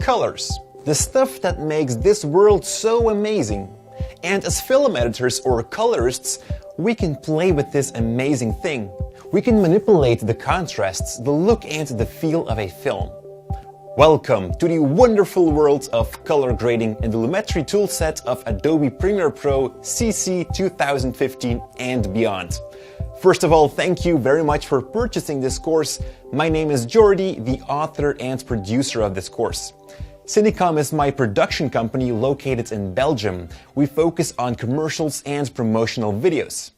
colors. The stuff that makes this world so amazing. And as film editors or colorists, we can play with this amazing thing. We can manipulate the contrasts, the look and the feel of a film. Welcome to the wonderful world of color grading in the Lumetri toolset of Adobe Premiere Pro CC 2015 and beyond. First of all, thank you very much for purchasing this course. My name is Jordi, the author and producer of this course. Cinecom is my production company located in Belgium. We focus on commercials and promotional videos.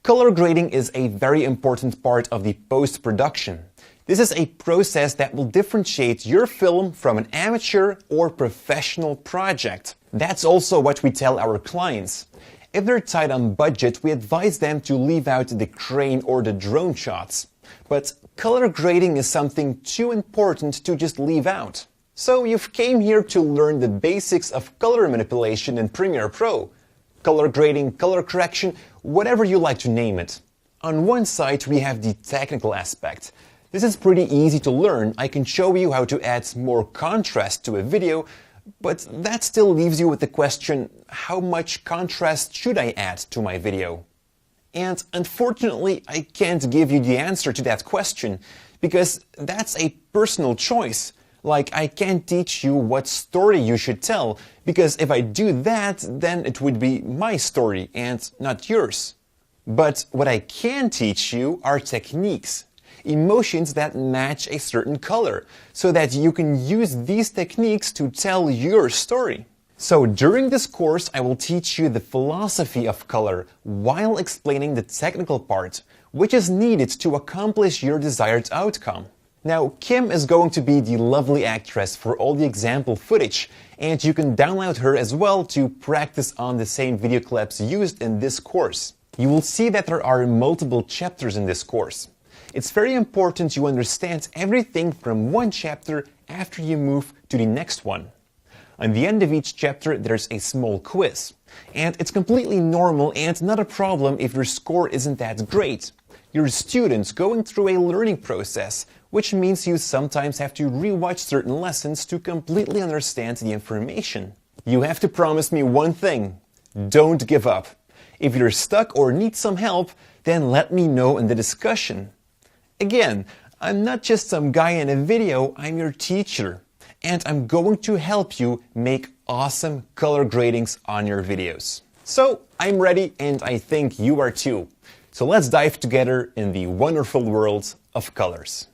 Color grading is a very important part of the post-production. This is a process that will differentiate your film from an amateur or professional project. That's also what we tell our clients. If they're tight on budget, we advise them to leave out the crane or the drone shots. But color grading is something too important to just leave out. So you've came here to learn the basics of color manipulation in Premiere Pro. Color grading, color correction, whatever you like to name it. On one side we have the technical aspect. This is pretty easy to learn. I can show you how to add more contrast to a video, but that still leaves you with the question, how much contrast should I add to my video? And unfortunately, I can't give you the answer to that question, because that's a personal choice. Like, I can't teach you what story you should tell, because if I do that, then it would be my story and not yours. But what I can teach you are techniques. Emotions that match a certain color, so that you can use these techniques to tell your story. So during this course, I will teach you the philosophy of color while explaining the technical part, which is needed to accomplish your desired outcome. Now, Kim is going to be the lovely actress for all the example footage, and you can download her as well to practice on the same video clips used in this course. You will see that there are multiple chapters in this course. It's very important you understand everything from one chapter after you move to the next one. On the end of each chapter, there's a small quiz. And it's completely normal and not a problem if your score isn't that great. You're students going through a learning process, which means you sometimes have to rewatch certain lessons to completely understand the information. You have to promise me one thing: don't give up. If you're stuck or need some help, then let me know in the discussion. Again, I'm not just some guy in a video, I'm your teacher. And I'm going to help you make awesome color gradings on your videos. So I'm ready, and I think you are too. So let's dive together in the wonderful world of colors.